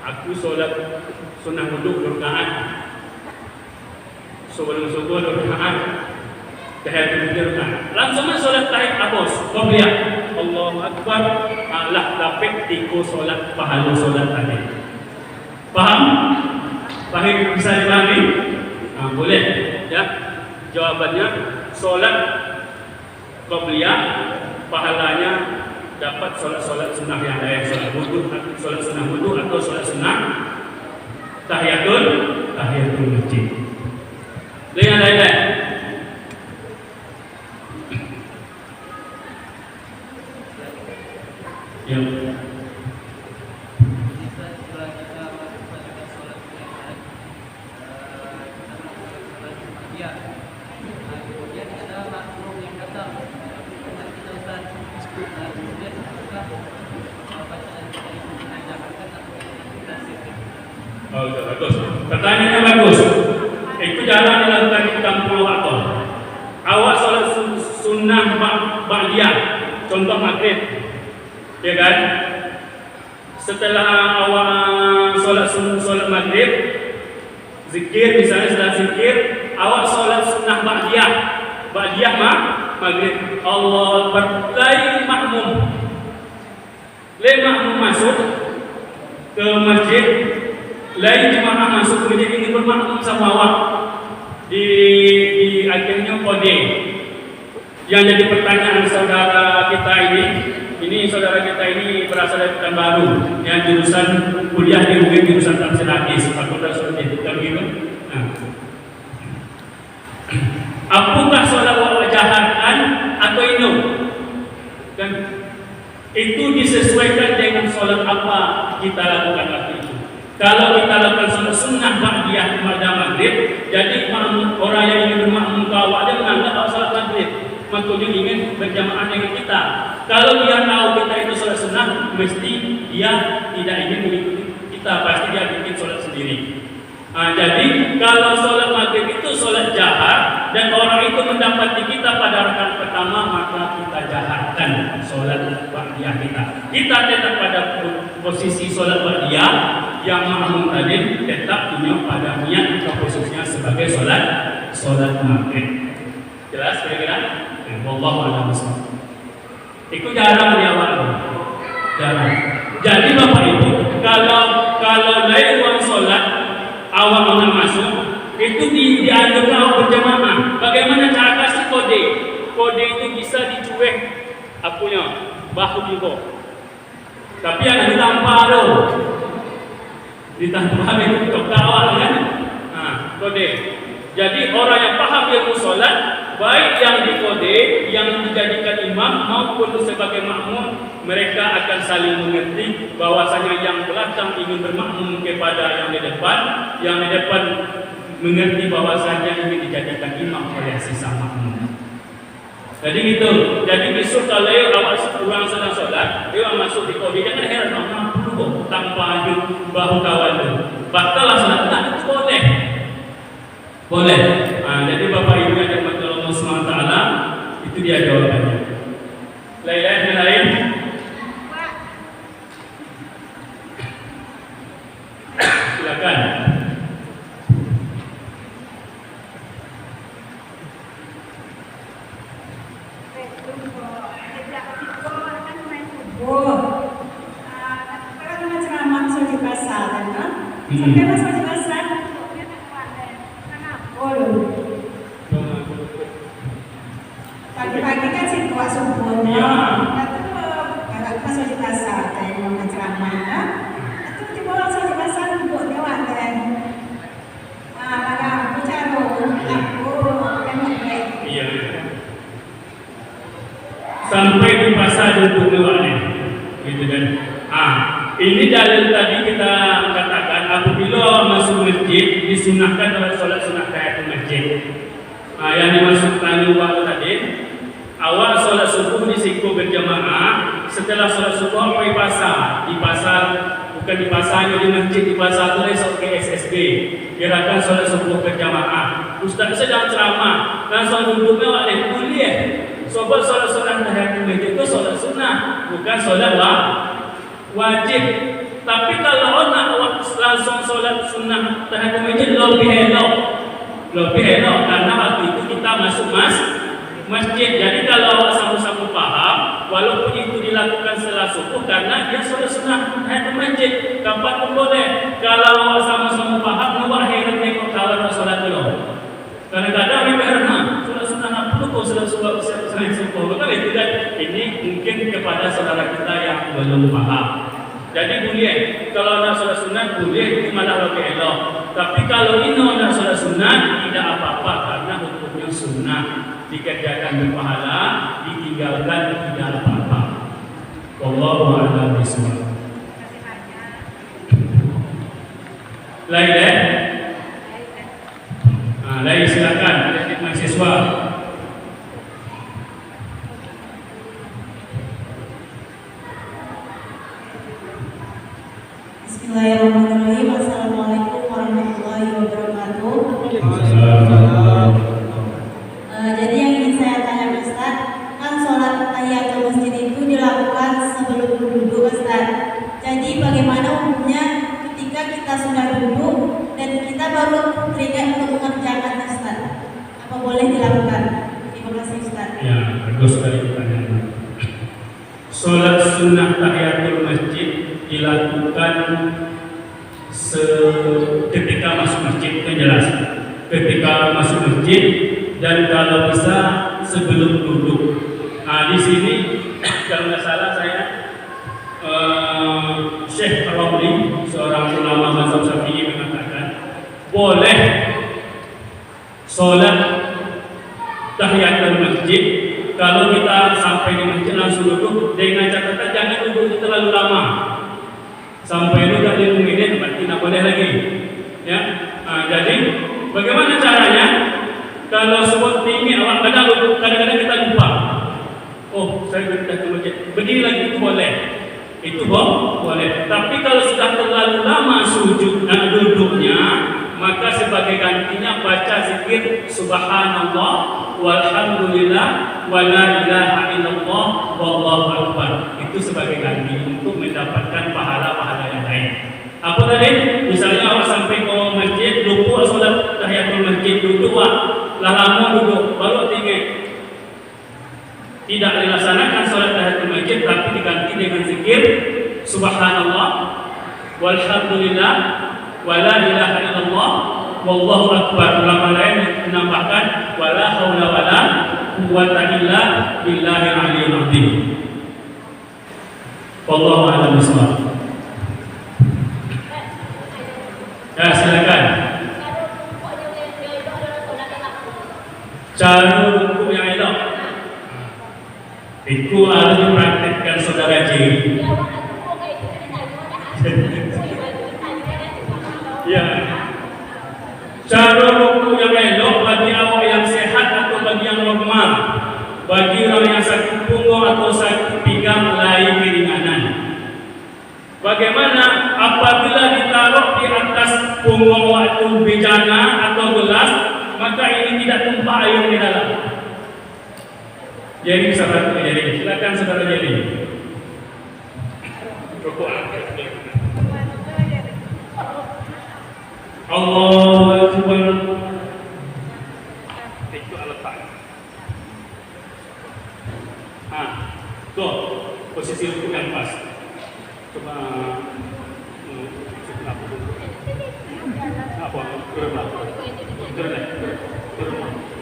Aku solat sunnah wudhu 2 rakaat, sebelum subuh 2 rakaat, tahiyatul masjid langsung solat tahiyat abos qobliyah Allahu Akbar, Allah dapat 3 solat pahala solat tadi. Faham? Bisa dipahami? Boleh ya. Jawabannya solat qobliyah pahalanya dapat solat sunnah yang lain, solat sunnah wudhu atau solat sunnah tahiyatul masjid. Dengan lain-lain. Ya. Kemudian ada makmum yang Oh, bagus. Pertanyaannya bagus. Itu jarang dilakukan di kampung waktu. Awak sholat sunnah ba'diyah, contoh maghrib, ya kan? Setelah awak sholat maghrib, zikir misalnya setelah zikir, awak sholat sunnah ba'diyah, maghrib. Allah Akbar, lai makmum masuk ke masjid. Lain jemaah masuk ke masjid ini bermakmum sama awak di akhirnya kode. Yang jadi pertanyaan saudara kita ini saudara kita ini berasal dari Pekanbaru yang jurusan kuliah di UGM jurusan tafsir hadis Fakultas Hadis, bukan gitu? Nah. Apakah sholat awak jahatkan atau itu? Dan itu disesuaikan dengan sholat apa kita lakukan waktu itu. Kalau kita lakukan sholat sunnah ba'diyah pada maghrib, jadi orang yang ingin bermakmum ke awak dia menganggap sholat maghrib, maksudnya ingin berjamaah dengan kita. Kalau dia tahu kita itu sholat sunnah, mesti dia tidak ingin mengikuti kita, pasti dia bikin sholat sendiri. Jadi kalau sholat maghrib itu sholat jahat dan orang itu mendapati kita pada rakaat pertama, maka kita jahatkan sholat ba'diyah kita. Kita tetap pada posisi sholat ba'diyah, yang makmum tadi tetap punya pada niat atau posisinya sebagai sholat maghrib. Jelas kira-kira? Wallahu a'lam bishawab. Itu jarang diawali. Jarang. Jadi Bapak Ibu, kalau lain uang sholat awal orang masuk itu dianjurkan awak berjamaah. Bagaimana cara kasih kode? Kode itu bisa dicuek apunya bahu juga. Tapi yang ditampar loh. Ditambah itu awal kan? Kode. Jadi orang yang paham ilmu sholat, baik yang dikode, yang dijadikan imam maupun sebagai makmum, mereka akan saling mengerti bahwasanya yang belakang ingin bermakmum kepada yang di depan mengerti bahwasanya ingin dijadikan imam oleh sisa makmum. Jadi gitu. Jadi besok kalau awak orang sedang sholat, dia masuk di kode, jangan heran tanpa bahu kawan tu. Batallah sholat tak boleh. Boleh. Jadi Bapak Ibu yang dirahmati Allah SWT, itu dia jawabannya. Lain. Silakan. Sampai masuk di pasar. Pagi-pagi kan sih kuat subuhnya. Kalau masuk di pasar, kayak mau ceramah, itu tiba masuk di pasar duduk dewan dan aku bicara aku tengok baik. Iya. Sampai di pasar duduk dewan, gitu kan? Ini dalil tadi kita katakan apabila masuk masjid disunahkan dalam sholat sunnah tahiyatul masjid. Yang dimasukkan waktu tadi, awal sholat subuh di siku berjamaah. Setelah sholat subuh pergi di pasar bukan di pasarnya di masjid, di pasar tu esok ke SSB. Kirakan sholat subuh berjamaah. Ustaz sedang ceramah, langsung duduknya oleh kuliah. Sebab sholat sunnah tahiyatul masjid itu sholat sunnah, bukan sholat wajib. Tapi kalau nak langsung sholat sunnah tahiyatul masjid lebih elok karena waktu itu kita masuk masjid. Jadi kalau sama-sama paham, walaupun itu dilakukan setelah subuh karena dia sholat sunnah tahiyatul masjid, kapan pun boleh. Kalau sama-sama paham, nak akhirat tengok kawan sholat dulu. Kadang-kadang mereka heran, sholat sunnah apa kok sholat subuh selain subuh? Betul itu kan? Ini mungkin kepada saudara kita yang belum paham. Jadi boleh, kalau nak sholat sunnah boleh, itu malah lebih elok. Tapi kalau ini nak sholat sunnah tidak apa-apa karena hukumnya sunnah, dikerjakan berpahala, ditinggalkan tidak apa-apa. Wallahu a'lam bishawab. Lain. Lain silakan, adik mahasiswa. Bismillahirrahmanirrahim. Assalamualaikum warahmatullahi wabarakatuh. Jadi yang ingin saya tanya Ustaz, kan sholat tahiyatul masjid itu dilakukan sebelum duduk Ustaz. Jadi bagaimana hukumnya ketika kita sudah duduk dan kita baru teringat untuk mengerjakan Ustaz? Apa boleh dilakukan? Terima kasih Ustaz. Ya, bagus sekali pertanyaan. Sholat sunnah tahiyatul masjid dilakukan ketika masuk masjid, itu jelas. Ketika masuk masjid dan kalau bisa sebelum duduk. Nah, di sini kalau nggak salah saya Syekh Romli, seorang ulama mazhab Syafi'i, mengatakan boleh sholat tahiyatul masjid kalau kita sampai di masjid langsung duduk dengan catatan jangan duduk terlalu lama. Sampai duduk 5 menit berarti tidak boleh lagi. Ya, jadi bagaimana caranya? Kalau seperti ini awak kadang-kadang kita lupa. Oh, saya sudah ke masjid. Berdiri lagi itu boleh. Itu boleh. Tapi kalau sudah terlalu lama sujud dan duduknya, maka sebagai gantinya baca zikir subhanallah walhamdulillah wala ilaha illallah wallahu akbar. Itu sebagai ganti untuk mendapatkan pahala-pahala yang lain. Apa tadi? Misalnya awak sampai ke masjid, lupa sholat tahiyatul masjid, duduk lama duduk, baru tinggal. Tidak dilaksanakan sholat tahiyatul masjid, tapi diganti dengan zikir subhanallah walhamdulillah wala ilaha illallah wallahu akbar. Ulama lain menambahkan wala haula wala quwwata illa billahil aliyyil azim. Wallahu a'lam bishawab. Ya, silakan. Cara rukuk yang elok itu harus dipraktikkan saudara Jerry. Ya, cara rukuk yang elok bagi awak yang sehat atau bagi yang normal, bagi orang yang sakit punggung atau sakit pinggang lain keringanan. Bagaimana apabila ditaruh di atas punggung waktu bejana atau gelas, maka ini tidak tumpah air di dalam. Jadi bisa bantu jadi. Silakan saudara jadi. Rukuk. Allahu Akbar. Itu letak. Tuh posisi rukuk yang pas. Coba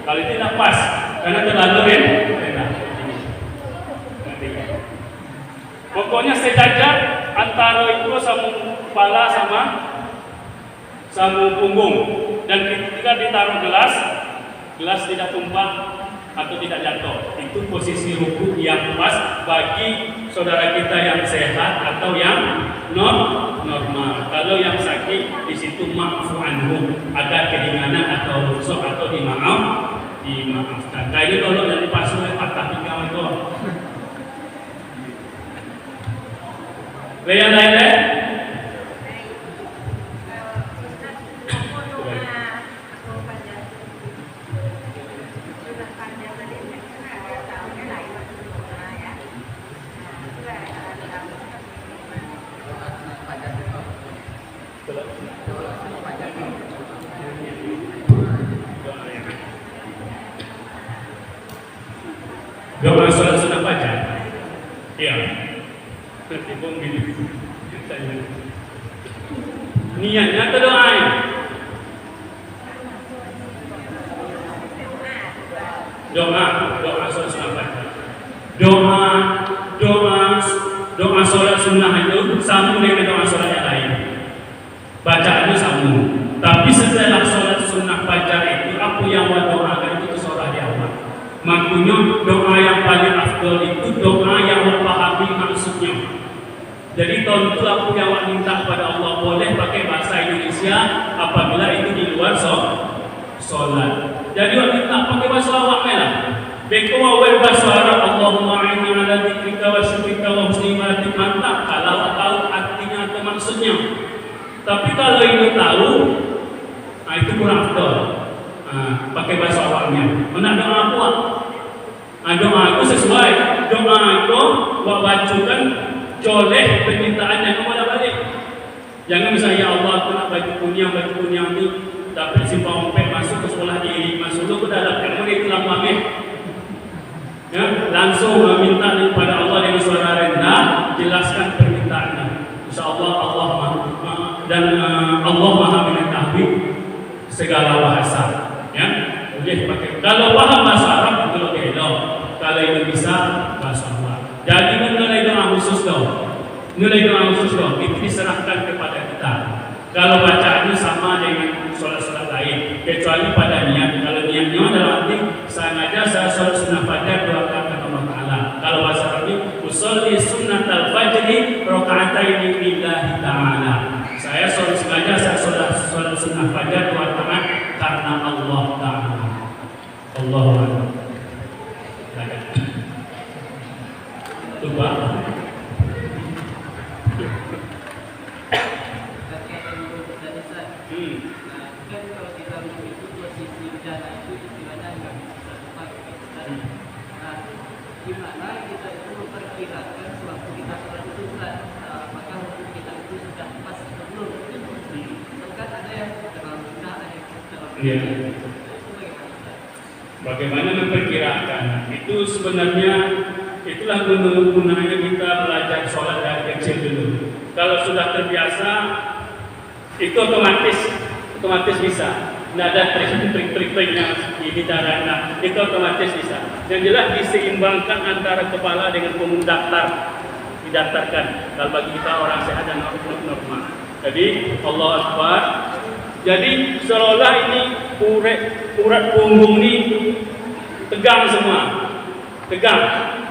kalau tidak pas karena terlalu rendah. Pokoknya sejajar antara itu sambung kepala sama punggung, dan ketika ditaruh gelas tidak tumpah atau tidak jatuh. Itu posisi rukuk yang pas bagi saudara kita yang sehat atau yang normal. Kalau yang sakit di situ ma'fu anhu, ada keringanan atau rusuk atau dimaafkan. Kayak ini kalau dari pasal patah pinggang itu. Yang lain-lain? Doa sholat sunnah fajar. Iya. Niatnya atau doanya? Doa sholat sunnah fajar. Doa sholat sunnah itu sambung dengan doa sholat yang lain. Bacaannya sambung. Tapi setelah sholat sunnah fajar itu apa yang doakan itu sholat di awal. Makanya doa yang paling afdal itu doa yang memahami maksudnya. Jadi tentu aku yang minta kepada Allah boleh pakai bahasa Indonesia apabila itu di luar sholat. Jadi waktu minta pakai bahasa awak lah. Beko awal bahasa Arab Allahumma inni ala dzikrika wa syukrika wa husni ibadatik, mantap kalau tahu artinya atau maksudnya. Tapi kalau itu tahu, nah itu kurang afdol. Pakai bahasa awalnya. Mana doa kuat? Doa aku sesuai. Doa aku buat bacakan coleh permintaannya kepada balik. Jangan misalnya ya Allah aku nak baju kuning tu, tapi simpang ompet masuk ke sekolah diri, masuk tu dah dapat itu lama ya, langsung meminta kepada Allah dengan suara rendah, jelaskan permintaannya. InsyaAllah Allah Maha mengetahui segala bahasa. Ya, boleh pakai. Kalau paham bahasa Arab itu lebih elok. Kalau itu bisa bahasa Arab. Jadi menilai doa khusus itu diserahkan kepada kita. Kalau bacaannya sama dengan solat-solat lain, kecuali pada niat. Kalau niatnya adalah arti sengaja saya solat sunnah fajar 2 rakaat Allah Taala. Kalau bahasa Arabnya usolli sunnatal fajri raka'ataini lillahi ta'ala. Saya sengaja saya solat sunnah fajar 2 rakaat karena Allah Taala. Allahu Akbar. Coba. Kan kalau kita begitu posisi dana itu istilahnya nggak bisa tepat. Nah, gimana kita itu memperkirakan sewaktu kita sholat itu maka hukum kita itu sudah pas atau belum? Kan ada yang terlalu rendah, ada yang terlalu tinggi. Bagaimana memperkirakan? Itu sebenarnya itulah gunanya kita belajar sholat dari kecil dulu. Kalau sudah terbiasa, itu otomatis bisa. Tidak ada trik-triknya di darah. Itu otomatis bisa. Yang jelas diseimbangkan antara kepala dengan punggung didaftarkan. Kalau bagi kita orang sehat dan normal. Jadi Allah Akbar. Jadi seolah ini urat punggung ini tegang semua.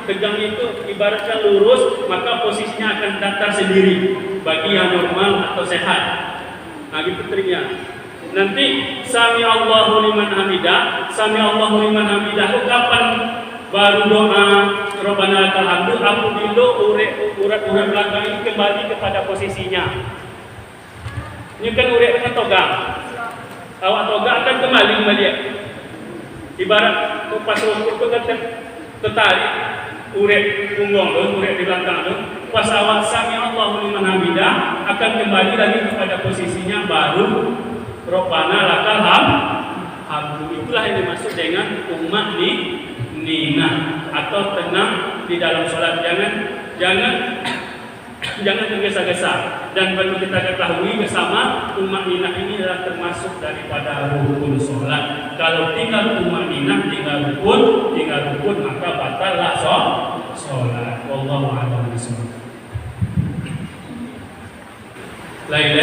Tegang itu ibaratkan lurus, maka posisinya akan datar sendiri bagi yang normal atau sehat. Nah, gitu triknya. Nanti sami Allahu liman hamidah itu kapan baru doa Rabbana lakal hamdu apabila urat-urat belakang ini kembali kepada posisinya. Ini kan urat dengan toga. Awak toga akan kembali. Ibarat pas rukuk itu kan tertarik urat punggung urat di belakang tu. Pas awak sami Allahu liman hamidah akan kembali lagi kepada posisinya baru Rabbana lakal hamdu. Itulah yang dimaksud dengan umat nina atau tenang di dalam sholat. Jangan tergesa-gesa. Dan perlu kita ketahui bersama umat nina ini adalah termasuk daripada rukun sholat. Kalau tinggal umat nina, tinggal rukun maka batallah sholat. Wallahu a'lam bishawab. Lain.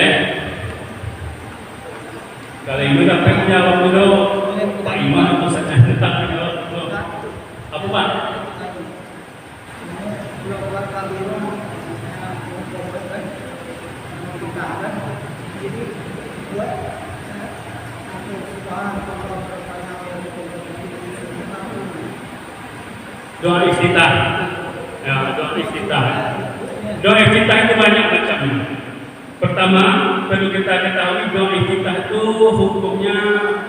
Kalau ibu dapat menjawab dulu, Pak Imam atau saya tetap menjawab dulu. Apa Pak? Doa iftitah. Ya, doa iftitah. Doa iftitah itu banyak macamnya. Pertama, perlu kita ketahui doa iftitah itu hukumnya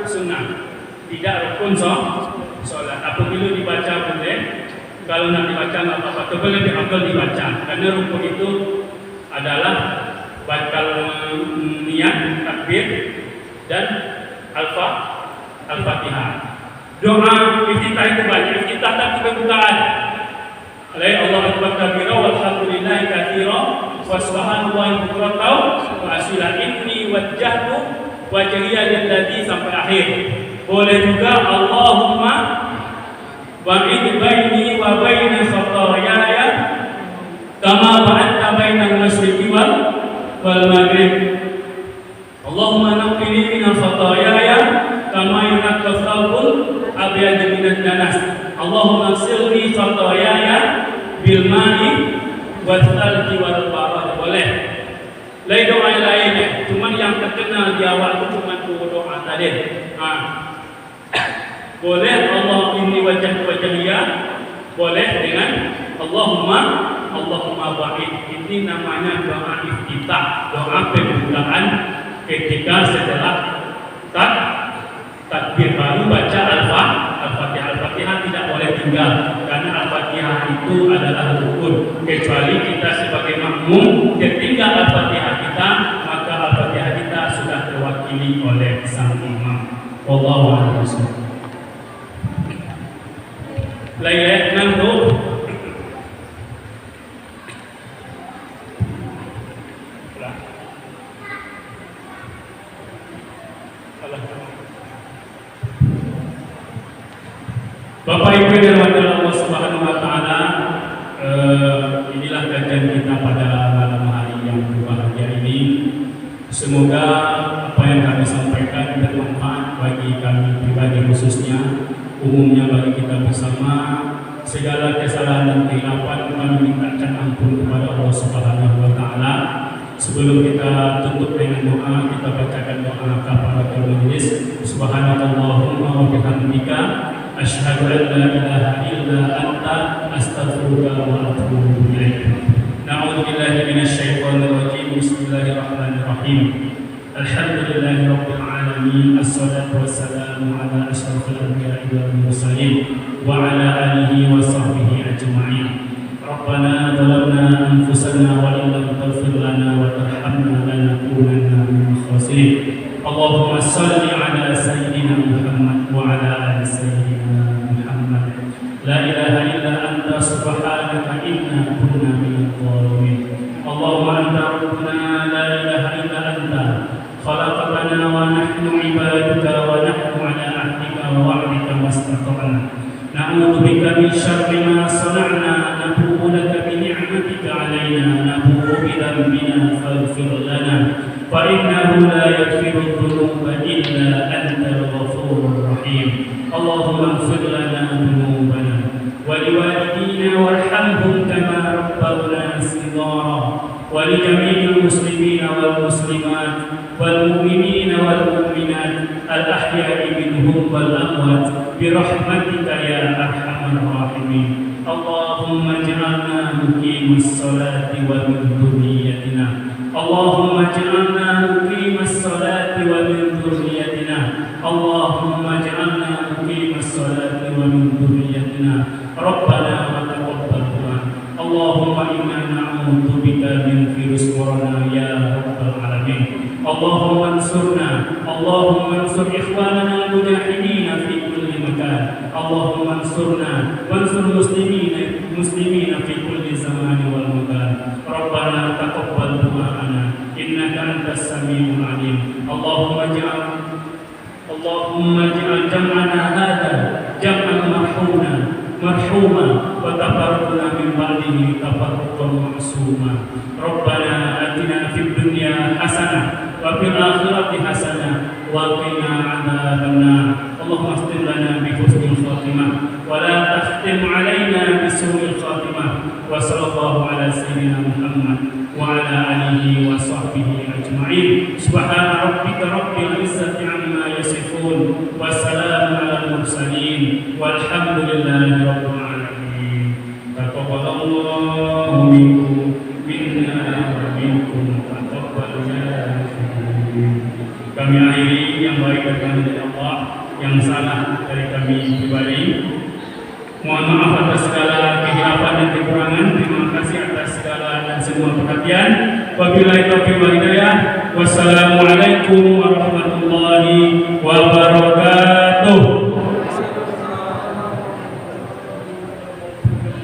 sunnah, tidak rukun sholat. Apabila dibaca boleh, kalau nak dibaca nggak apa-apa. Tapi lebih afdal dibaca, karena rukun itu adalah bakal niat, takbir, dan al-fatihah. Doa iftitah itu banyak. Iftitah tak pembukaan. Allah akbar kabira walhamdulillahi katsira wa subhanallahi bukratan wa asila inni wajjahtu wajhiya lilladzi sampai akhir. Boleh juga Allahumma ba'id baini wa baina khataayaya kama ba'adta bainal masyriqi wal maghrib. Allahumma naqqini min khataayaya kama yunqqa thawbul abyad min ad-danas. Allahumma silni khataayaya bil ma'i wal thalji wal barad. Boleh. Lain doa lainnya, cuma yang terkenal di awal itu cuma doa tadi. Boleh Allah inni wajjahtu wajhiya, boleh dengan Allahumma Allahumma ba'id. Ini namanya doa iftitah, doa pembukaan ketika setelah takbir baru baca Al-Fatihah. Al-Fatihah tidak boleh tinggal karena Al-Fatihah itu adalah rukun. Kecuali kita sebagai makmum ketinggal Al-Fatihah kita, maka Al-Fatihah kita sudah terwakili oleh sang imam. Wallahu a'lam bishawab. Layak ngantuk. Bapak Ibu yang dirahmati Allah Subhanahu wa taala, inilah kajian kita pada malam hari yang berbahagia ini. Semoga apa yang kami sampaikan bermanfaat bagi kami pribadi khususnya, umumnya bagi kita bersama. Segala kesalahan dan kehilapan kami mintakan ampun kepada Allah Subhanahu wa taala. Sebelum kita tutup dengan doa, kita bacakan doa kafaratul majlis. Subhanallahumma wa bihamdika asyhadu an la ilaha illa anta astaghfiruka wa atubu ilaik. Na'udzu billahi minasy syaithanir rajim. Bismillahirrahmanirrahim. Alhamdulillahi rabbil alamin. Assalatu wassalamu ala asyrafil anbiya'i wal mursalin wa ala alihi wa sahbihi ajma'in. Rabbana zalamna anfusana wa illam taghfir lana wa tarhamna lanakunanna minal khasirin. Allahumma shalli ala sayyidina Muhammad wa ala ali sayyidina Muhammad. La ilaha illa anta subhanaka inna kunna minadh dhalimin. Allahumma anta rabbuna la ilaha illa anta khalaqtana wa nahnu ibaduka wa nahnu ala ahdika wa wa'dika mastata'na. Na'udzu bika min syarri ma sana'na, nabu'u laka bi ni'matika 'alaina, nabu'u bi dhanbina faghfir lana, fa innahu la yaghfiru dhunuba illa antal ghafurur rahim. Allahumma ighfir lana dhunubana wa liwalidina warhamhum kama rabbawna shighara, wa li jami'il muslimina wal muslimat wal mu'minina wal mu'minat al-ahya'i minhum wal amwat bi rahmatika ya arhamar rahimin. Allahumma ij'alna muqimas salati wa min dhurriyyatina. Allahumma ij'alna muqimas salati wa min dhurriyyatina. Allahumma ij'alna muqimas salati wa min dhurriyyatina. Rabbana wa taqabbal du'a. Allahumma inna na'udzu bika min virus corona ya rabbal alamin. Allahumma ansurna, Allahumma ansur ikhwanana al-mujahidin fi kulli makan. Allahumma ansurna wansur muslimina fi kulli zaman wal makan. Rabbana taqabbal du'ana innaka antas samiul alim. Allahumma ij'al jam'ana hadha jam'an marhuma wa tafarruqna min ba'dihi tafarruqan ma'suma. Rabbana atina fid dunya hasanah wa fil akhirati hasanah wa qina adzabannar. Allahumma ighfir lana bi husnil khatimah wa la takhtim alaina bi su'il khatimah. Wa sallallahu ala sayyidina Muhammad wa ala alihi wa sahbihi ajma'in. Subhana rabbika rabbil izzati amma yasifun wa salamun alal mursalin walhamdulillahi rabbil alamin. Taqabbalallahu minkum minna wa minkum taqabbal ya. Kami akhiri yang baik dari Allah, yang salah dari kami pribadi. Mohon maaf atas segala kehilafan dan kekurangan. Terima kasih atas segala dan semua perhatian. Wabillahi taufiq wal hidayah. Wassalamualaikum warahmatullahi wabarakatuh.